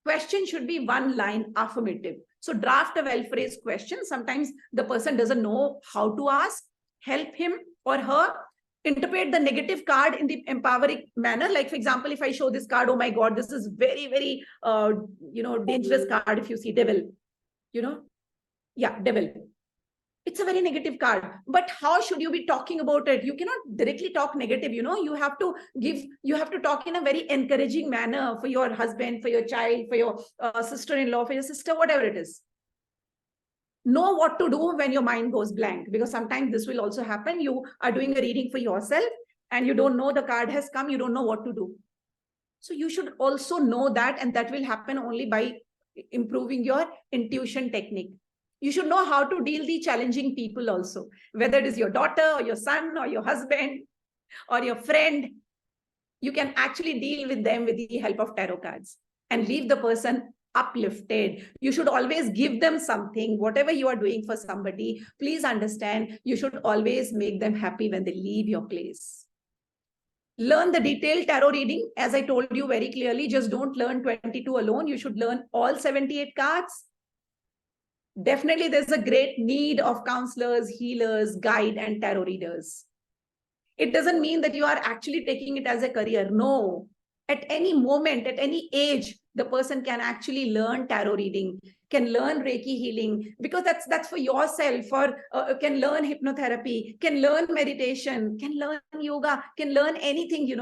Speaker 3: Question should be one line affirmative. So draft a well-phrased question. Sometimes the person doesn't know how to ask. Help him or her. Interpret the negative card in the empowering manner. Like, for example, if I show this card, oh my God, this is very, very, dangerous card. If you see devil, devil. It's a very negative card, but how should you be talking about it? You cannot directly talk negative, you have to talk in a very encouraging manner for your husband, for your child, for your sister-in-law, for your sister, whatever it is. Know what to do when your mind goes blank, because sometimes this will also happen. You are doing a reading for yourself and you don't know the card has come, you don't know what to do. So you should also know that, and that will happen only by improving your intuition technique. You should know how to deal the challenging people also, whether it is your daughter or your son or your husband or your friend. You can actually deal with them with the help of tarot cards and leave the person uplifted. You should always give them something. Whatever you are doing for somebody, please understand, you should always make them happy when they leave your place. Learn the detailed tarot reading. As I told you very clearly, just don't learn 22 alone. You should learn all 78 cards. Definitely, there's a great need of counselors, healers, guide, and tarot readers. It doesn't mean that you are actually taking it as a career. No. At any moment, at any age, the person can actually learn tarot reading, can learn Reiki healing, because that's for yourself, or can learn hypnotherapy, can learn meditation, can learn yoga, can learn anything,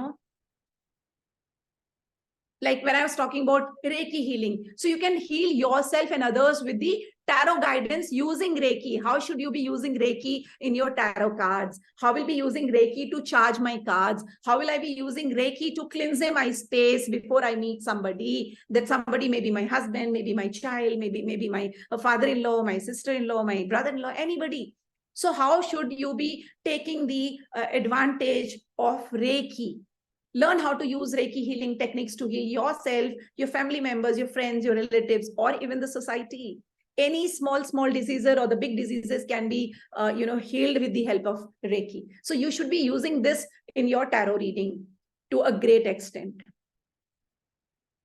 Speaker 3: Like when I was talking about Reiki healing. So you can heal yourself and others with the tarot guidance using Reiki. How should you be using Reiki in your tarot cards? How will I be using Reiki to charge my cards? How will I be using Reiki to cleanse my space before I meet somebody? That somebody may be my husband, maybe my child, maybe my father-in-law, my sister-in-law, my brother-in-law, anybody. So how should you be taking the advantage of Reiki? Learn how to use Reiki healing techniques to heal yourself, your family members, your friends, your relatives, or even the society. Any small diseases or the big diseases can be, healed with the help of Reiki. So you should be using this in your tarot reading to a great extent.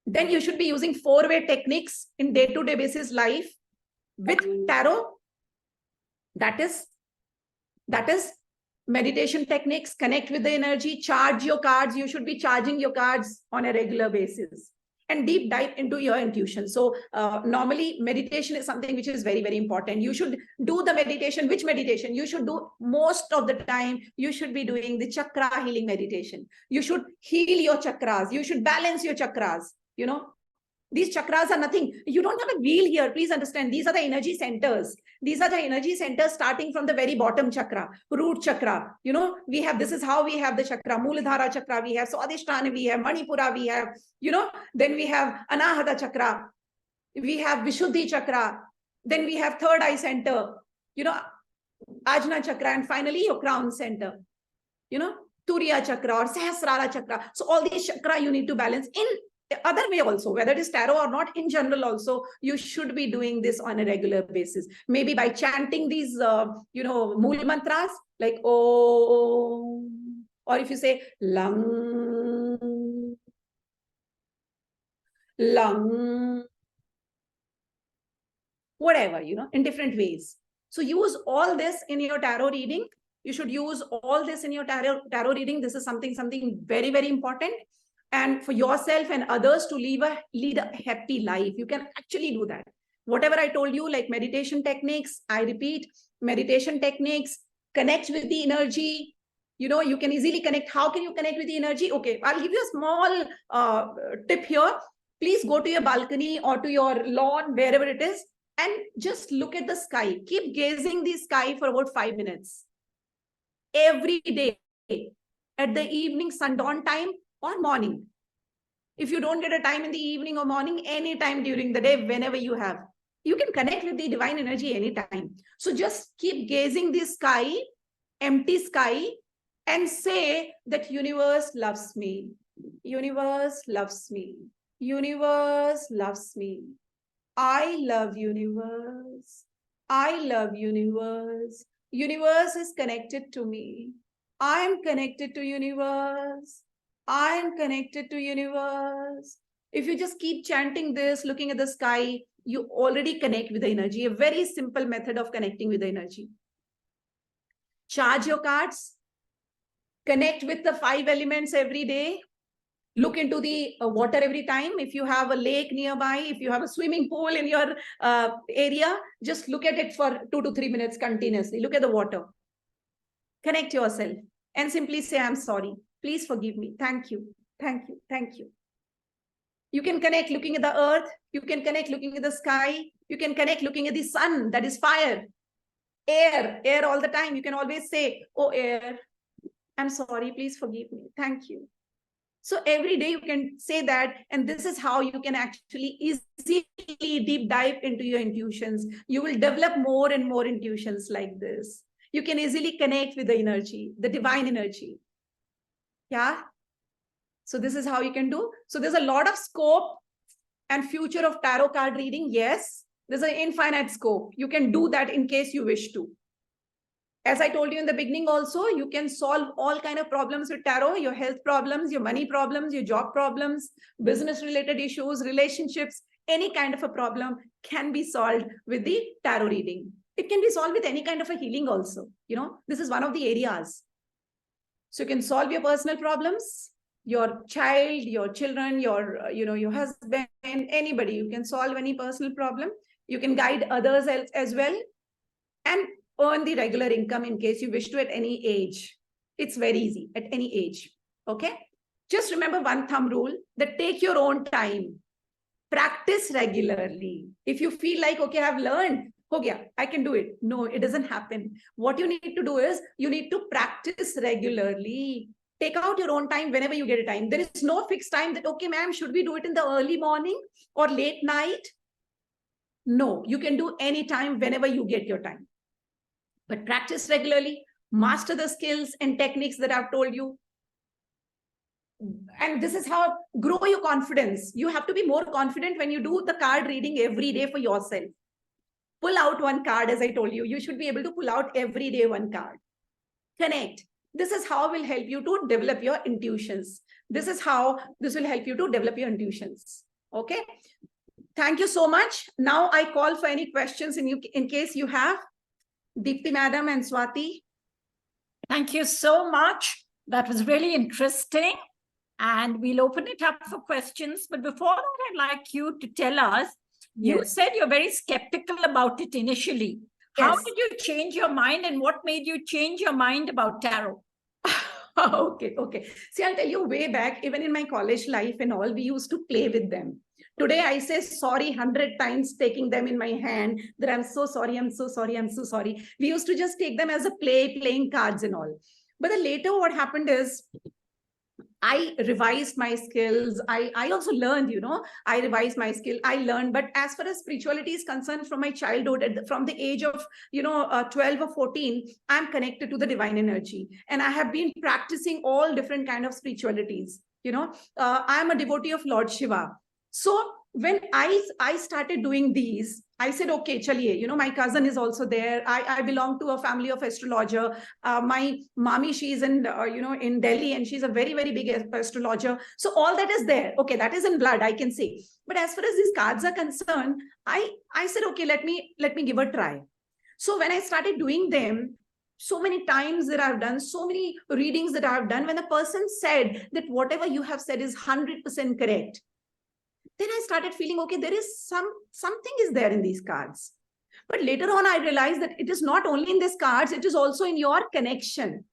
Speaker 3: Then you should be using 4-way techniques in day-to-day basis life with tarot. That is meditation techniques. Connect with the energy, charge your cards. You should be charging your cards on a regular basis, and deep dive into your intuition. So normally meditation is something which is very, very important. You should do the meditation. Which meditation? You should do most of the time. You should be doing the chakra healing meditation. You should heal your chakras. You should balance your chakras. These chakras are nothing. You don't have a wheel here. Please understand. These are the energy centers. These are the energy centers starting from the very bottom chakra, root chakra. This is how we have the chakra, Muladhara chakra, we have Swadhisthana, we have Manipura, we have, then we have Anahata chakra, we have Vishuddhi chakra, then we have third eye center, Ajna chakra, and finally your crown center, Turiya chakra or Sahasrara chakra. So all these chakra you need to balance in other way also, whether it is tarot or not, in general also, you should be doing this on a regular basis. Maybe by chanting these, mool mantras, like oh, or if you say lang, whatever, in different ways. So use all this in your tarot reading. You should use all this in your tarot reading. This is something very, very important. and for yourself and others to lead a happy life. You can actually do that. Whatever I told you, like meditation techniques, I repeat, meditation techniques, connect with the energy. You can easily connect. How can you connect with the energy? Okay, I'll give you a small tip here. Please go to your balcony or to your lawn, wherever it is, and just look at the sky. Keep gazing the sky for about 5 minutes. Every day, at the evening, sundown time or morning. If you don't get a time in the evening or morning, anytime during the day, whenever you have, you can connect with the divine energy anytime. So just keep gazing the sky, empty sky, and say that universe loves me. Universe loves me. Universe loves me. I love universe. I love universe. Universe is connected to me. I am connected to universe. I am connected to universe. If you just keep chanting this, looking at the sky, you already connect with the energy. A very simple method of connecting with the energy. Charge your cards. Connect with the 5 elements every day. Look into the water every time. If you have a lake nearby, if you have a swimming pool in your area, just look at it for 2 to 3 minutes continuously. Look at the water. Connect yourself and simply say, I'm sorry. Please forgive me. Thank you. Thank you. Thank you. You can connect looking at the earth. You can connect looking at the sky. You can connect looking at the sun, that is fire. Air all the time. You can always say, oh, air, I'm sorry. Please forgive me. Thank you. So every day you can say that, and this is how you can actually easily deep dive into your intuitions. You will develop more and more intuitions like this. You can easily connect with the energy, the divine energy. Yeah. So this is how you can do. So there's a lot of scope and future of tarot card reading. Yes, there's an infinite scope. You can do that in case you wish to. As I told you in the beginning also, you can solve all kind of problems with tarot, your health problems, your money problems, your job problems, business related issues, relationships, any kind of a problem can be solved with the tarot reading. It can be solved with any kind of a healing also. This is one of the areas. So you can solve your personal problems, your child, your children, your husband, anybody. You can solve any personal problem. You can guide others as well. And earn the regular income in case you wish to at any age. It's very easy at any age. Okay. Just remember one thumb rule, that take your own time. Practice regularly. If you feel like, okay, I've learned, I can do it. No, it doesn't happen. What you need to do is you need to practice regularly. Take out your own time whenever you get a time. There is no fixed time that, okay, ma'am, should we do it in the early morning or late night? No, you can do any time whenever you get your time. But practice regularly, master the skills and techniques that I've told you. And this is how grow your confidence. You have to be more confident when you do the card reading every day for yourself. Pull out one card, as I told you. You should be able to pull out every day one card. Connect. This is how will help you to develop your intuitions. This is how this will help you to develop your intuitions. Okay. Thank you so much. Now I call for any questions in case you have. Deepti Madam and Swati.
Speaker 1: Thank you so much. That was really interesting. And we'll open it up for questions. But before that, I'd like you to tell us, you said you're very skeptical about it initially.
Speaker 3: Yes.
Speaker 1: How did you change your mind, and what made you change your mind about tarot?
Speaker 3: Okay. See, I'll tell you, way back, even in my college life and all, we used to play with them. Today, I say sorry 100 times, taking them in my hand, that I'm so sorry, I'm so sorry, I'm so sorry. We used to just take them as a playing cards and all. But then later what happened is, I revised my skills. I also learned, I revised my skill. I learned. But as far as spirituality is concerned, from my childhood, from the age of, 12 or 14, I'm connected to the divine energy. And I have been practicing all different kind of spiritualities. I'm a devotee of Lord Shiva. So when I started doing these, I said, okay, chaliye, my cousin is also there. I belong to a family of astrologer. My mommy, she's in, in Delhi, and she's a very, very big astrologer. So all that is there. Okay, that is in blood, I can say. But as far as these cards are concerned, I said, okay, let me give a try. So when I started doing them, so many times that I've done, so many readings that I've done, when a person said that whatever you have said is 100% correct, then I started feeling, okay, there is something is there in these cards. But later on, I realized that it is not only in these cards, it is also in your connection.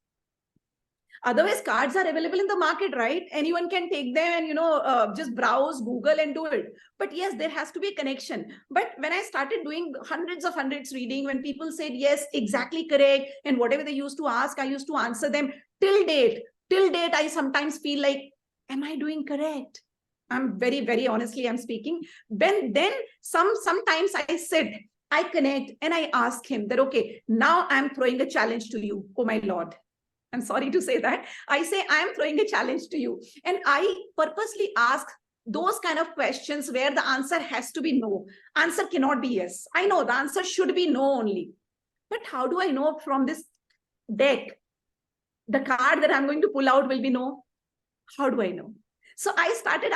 Speaker 3: Otherwise, cards are available in the market, right? Anyone can take them and, just browse, Google and do it. But yes, there has to be a connection. But when I started doing hundreds reading, when people said, yes, exactly correct, and whatever they used to ask, I used to answer them till date, I sometimes feel like, am I doing correct? I'm very honestly, I'm speaking. Then sometimes I sit, I connect, and I ask him that, okay, now I'm throwing a challenge to you, oh my Lord. I'm sorry to say that. I say, I am throwing a challenge to you. And I purposely ask those kind of questions where the answer has to be no. Answer cannot be yes. I know the answer should be no only. But how do I know from this deck, the card that I'm going to pull out will be no? How do I know? So I started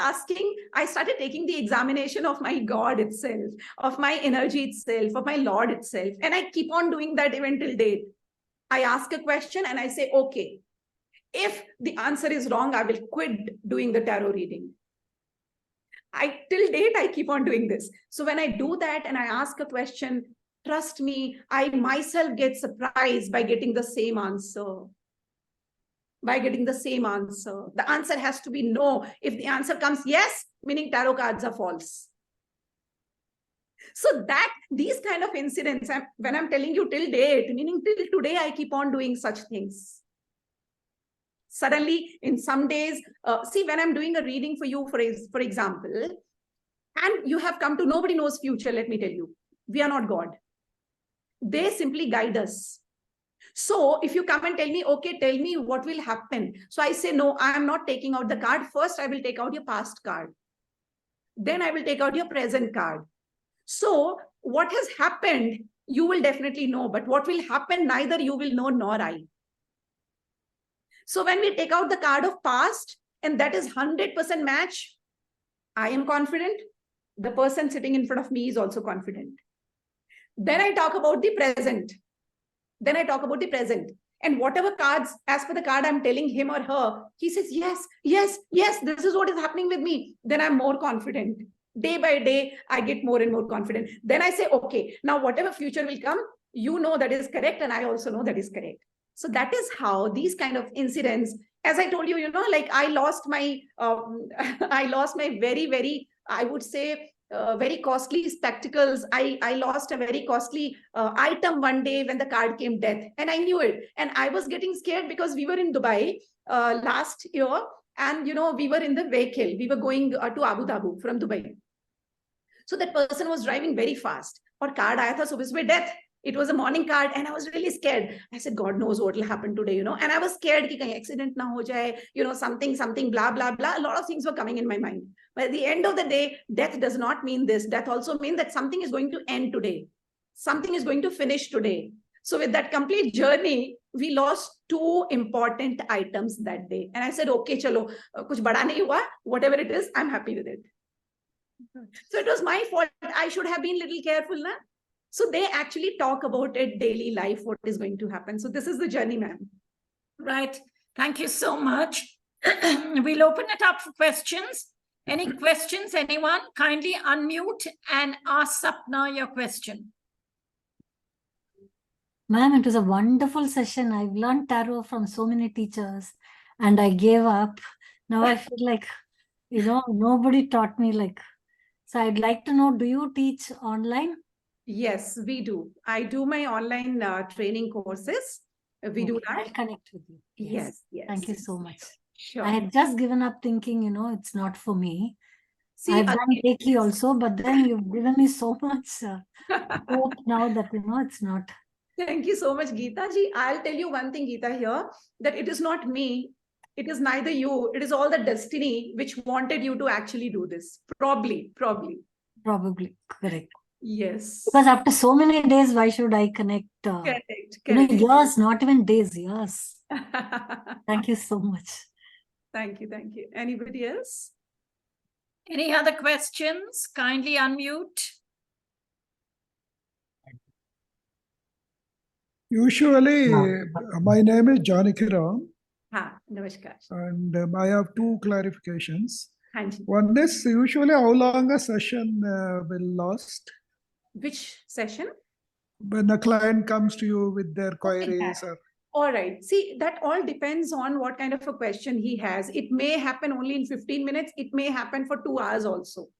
Speaker 3: taking the examination of my God itself, of my energy itself, of my Lord itself. And I keep on doing that even till date. I ask a question and I say, okay, if the answer is wrong, I will quit doing the tarot reading. Till date, I keep on doing this. So when I do that and I ask a question, trust me, I myself get surprised by getting the same answer. The answer has to be no. If the answer comes yes, meaning tarot cards are false. So that these kind of incidents, when I'm telling you till date, meaning till today, I keep on doing such things. Suddenly, in some days, see, when I'm doing a reading for you, for example, and you have come to, nobody knows future, let me tell you, we are not God. They simply guide us. So if you come and tell me, okay, tell me what will happen. So I say, no, I am not taking out the card. First, I will take out your past card. Then I will take out your present card. So what has happened, you will definitely know, but what will happen, neither you will know nor I. So when we take out the card of past, and that is 100% match, I am confident. The person sitting in front of me is also confident. Then I talk about the present. And whatever cards, as per the card I'm telling him or her, he says, yes, this is what is happening with me. Then I'm more confident. Day by day, I get more and more confident. Then I say, okay, now whatever future will come, you know that is correct, and I also know that is correct. So that is how these kind of incidents, as I told you, like I lost my very, I would say, very costly spectacles. I lost a very costly item one day when the card came death, and I knew it. And I was getting scared because we were in Dubai last year, and we were in the vehicle. We were going to Abu Dhabi from Dubai. So that person was driving very fast. Or card aaya tha subah subah death. It was a morning card, and I was really scared. I said, God knows what will happen today, And I was scared that kahin accident na ho jaye, something, blah, blah, blah. A lot of things were coming in my mind. But at the end of the day, death does not mean this. Death also means that something is going to end today. Something is going to finish today. So with that complete journey, we lost 2 important items that day. And I said, okay, chalo, kuch bada nahi hua. Whatever it is, I'm happy with it. So it was my fault. I should have been a little careful, na? So they actually talk about it daily life, what is going to happen. So this is the journey, ma'am.
Speaker 1: Right. Thank you so much. We'll open it up for questions. Any questions, anyone? Kindly unmute and ask Sapna your question.
Speaker 5: Ma'am, it was a wonderful session. I've learned tarot from so many teachers and I gave up. Now I feel like, nobody taught me like. So I'd like to know, do you teach online?
Speaker 3: Yes, we do. I do my online training courses. We do that.
Speaker 5: I'll connect with you.
Speaker 3: Yes.
Speaker 5: Thank you so much.
Speaker 3: Sure.
Speaker 5: I had just given up thinking, it's not for me.
Speaker 3: See,
Speaker 5: I've done Reiki also, but then you've given me so much hope now that, it's not.
Speaker 3: Thank you so much, Geeta ji. I'll tell you one thing, Geeta, here, that it is not me. It is neither you. It is all the destiny which wanted you to actually do this. Probably.
Speaker 5: Correct.
Speaker 3: Yes.
Speaker 5: Because after so many days, why should I connect?
Speaker 3: Correct.
Speaker 5: Years, not even days, years. Thank you so much.
Speaker 3: Thank you. Anybody else?
Speaker 1: Any other questions? Kindly unmute.
Speaker 6: Usually, my name is Janakiram,
Speaker 3: हाँ, नमस्कार.
Speaker 6: and I have two clarifications.
Speaker 3: हाँ जी.
Speaker 6: One is usually how long a session will last
Speaker 3: Which session?
Speaker 6: when a client comes to you with their queries.
Speaker 3: that.
Speaker 6: Or,
Speaker 3: All right. See, that all depends on what kind of a question he has. It may happen only in 15 minutes. It may happen for 2 hours also.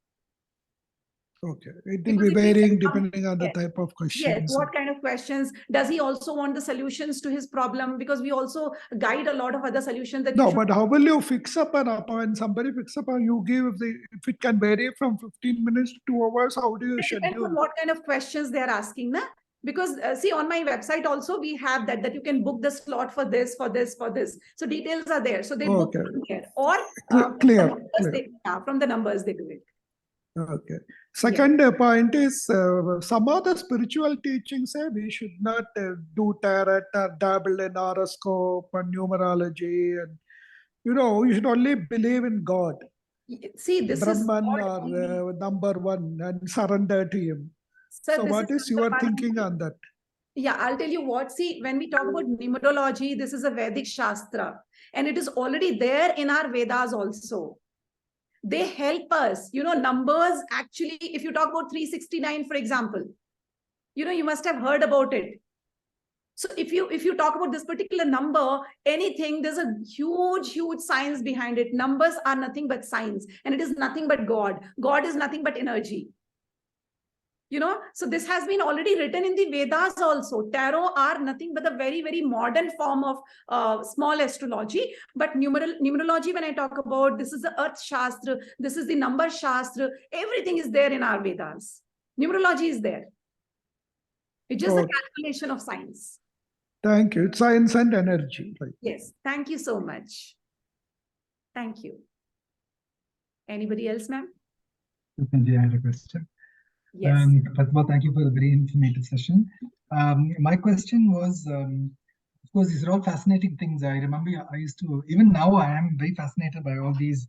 Speaker 6: okay, it will
Speaker 3: Because
Speaker 6: be
Speaker 3: it will
Speaker 6: varying
Speaker 3: become-
Speaker 6: depending on the
Speaker 3: Yes.
Speaker 6: type of
Speaker 3: Yes,
Speaker 6: questions.
Speaker 3: what kind of questions? Does he also want the solutions to his problem? Because we also guide a lot of other solutions that you
Speaker 6: No,
Speaker 3: should-
Speaker 6: but how will you fix up an appointment? Somebody fix up, you give if it can vary from 15 minutes to 2 hours, how do you
Speaker 3: It depends
Speaker 6: schedule?
Speaker 3: on what kind of questions they are asking, na? Because see, on my website also we have that you can book the slot for this, for this, for this. So details are there. So they book
Speaker 6: Okay.
Speaker 3: from here, or
Speaker 6: Clear,
Speaker 3: from the numbers
Speaker 6: clear.
Speaker 3: from the numbers they do it.
Speaker 6: Okay. Second point is some of the spiritual teachings say we should not do tarot or dabble in horoscope and numerology, and you should only believe in God,
Speaker 3: See, this is
Speaker 6: Brahman
Speaker 3: what
Speaker 6: or number one, and surrender to him.
Speaker 3: Sir,
Speaker 6: So
Speaker 3: this
Speaker 6: what is
Speaker 3: number
Speaker 6: your
Speaker 3: one.
Speaker 6: thinking on that?
Speaker 3: Yeah, I'll tell you what. See, when we talk about numerology, this is a Vedic Shastra, and it is already there in our Vedas also. They help us. Numbers actually, if you talk about 369, for example, you must have heard about it. So if you talk about this particular number, anything, there's a huge science behind it. Numbers are nothing but science, and it is nothing but God. God is nothing but energy. So this has been already written in the Vedas also. Tarot are nothing but a very, very modern form of small astrology. But numerology, when I talk about, this is the Earth Shastra, this is the number Shastra, everything is there in our Vedas. Numerology is there. It's just a calculation of science.
Speaker 6: Thank you. It's science and energy. Right.
Speaker 3: Yes. Thank you so much. Thank you. Anybody else, ma'am?
Speaker 7: Sanjay, I had a question.
Speaker 3: Yes.
Speaker 7: First of all, thank you for a very informative session. My question was, of course, these are all fascinating things. I remember I used to, even now, I am very fascinated by all these.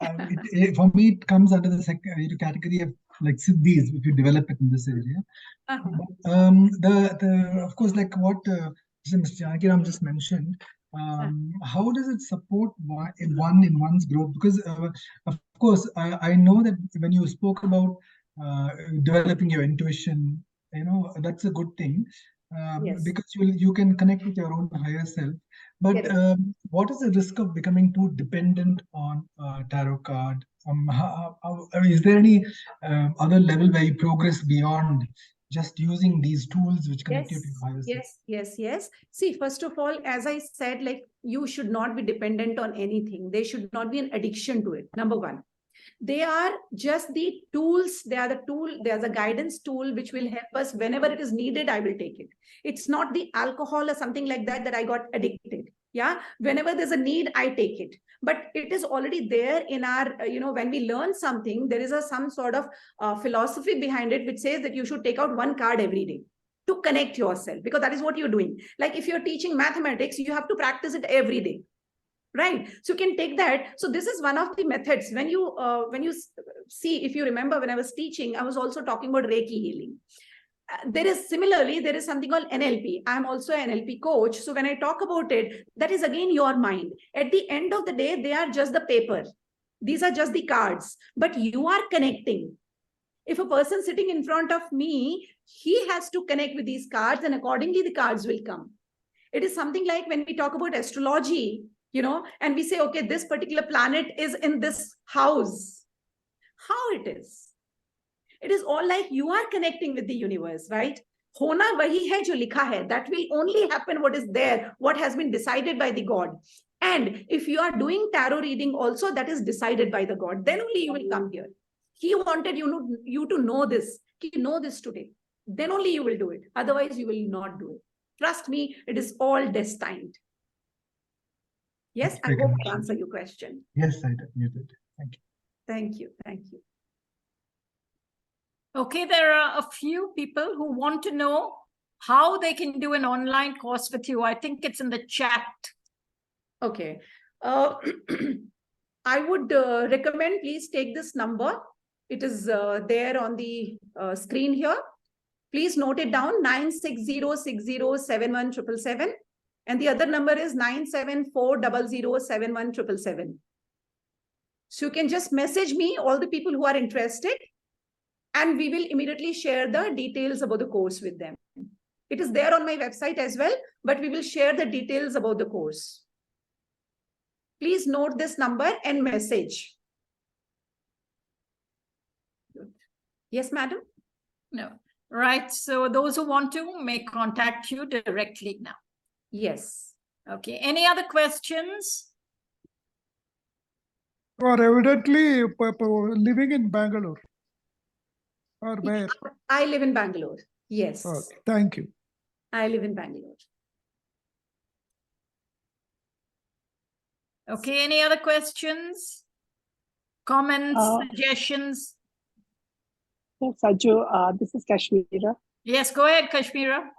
Speaker 7: For me, it comes under the category of like siddhis, if you develop it in this area. Of course, like what Mr. Janakiram just mentioned, how does it support one in one's growth? Because of course, I know that when you spoke about developing your intuition, that's a good thing,
Speaker 3: Yes.
Speaker 7: because you can connect with your own higher self. But
Speaker 3: Yes.
Speaker 7: what is the risk of becoming too dependent on tarot card? Is there any other level where you progress beyond just using these tools which connect you to your higher self?
Speaker 3: Yes. See, first of all, as I said, like, you should not be dependent on anything. There should not be an addiction to it. Number one, they are just the tools. They are the tool. They are the guidance tool which will help us whenever it is needed. I will take it. It's not the alcohol or something like that I got addicted. Yeah, whenever there's a need, I take it. But it is already there in our, when we learn something, there is some sort of philosophy behind it, which says that you should take out one card every day to connect yourself, because that is what you're doing. Like if you're teaching mathematics, you have to practice it every day. Right. So you can take that. So this is one of the methods. When you see, if you remember, when I was teaching, I was also talking about Reiki healing. There is something called NLP. I'm also an NLP coach. So when I talk about it, that is again your mind. At the end of the day, they are just the paper. These are just the cards, but you are connecting. If a person sitting in front of me, he has to connect with these cards, and accordingly the cards will come. It is something like when we talk about astrology, and we say, okay, this particular planet is in this house. How it is? It is all like you are connecting with the universe, right? Hona wahi hai jo likha hai. That will only happen what is there, what has been decided by the God. And if you are doing tarot reading also, that is decided by the God. Then only you will come here. He wanted you to know this. You know this today. Then only you will do it. Otherwise, you will not do it. Trust me, it is all destined. Yes, I hope I answer your question.
Speaker 7: Yes, I did. You did. Thank you.
Speaker 3: Thank you. Thank you.
Speaker 1: Okay, there are a few people who want to know how they can do an online course with you. I think it's in the chat.
Speaker 3: Okay. I would recommend, please take this number. It is there on the screen here. Please note it down, 9606071777. And the other number is 974007177. So you can just message me, all the people who are interested, and we will immediately share the details about the course with them. It is there on my website as well, but we will share the details about the course. Please note this number and message. Yes, madam?
Speaker 1: No. Right. So those who want to may contact you directly now.
Speaker 3: Yes.
Speaker 1: Okay. Any other questions?
Speaker 6: You are evidently living in Bangalore. Or where?
Speaker 3: I live in Bangalore. Yes.
Speaker 6: Okay, thank you.
Speaker 3: I live in Bangalore.
Speaker 1: Okay. Any other questions? Comments, suggestions?
Speaker 8: Yes, Sajju, this is Kashmira.
Speaker 1: Yes, go ahead, Kashmira.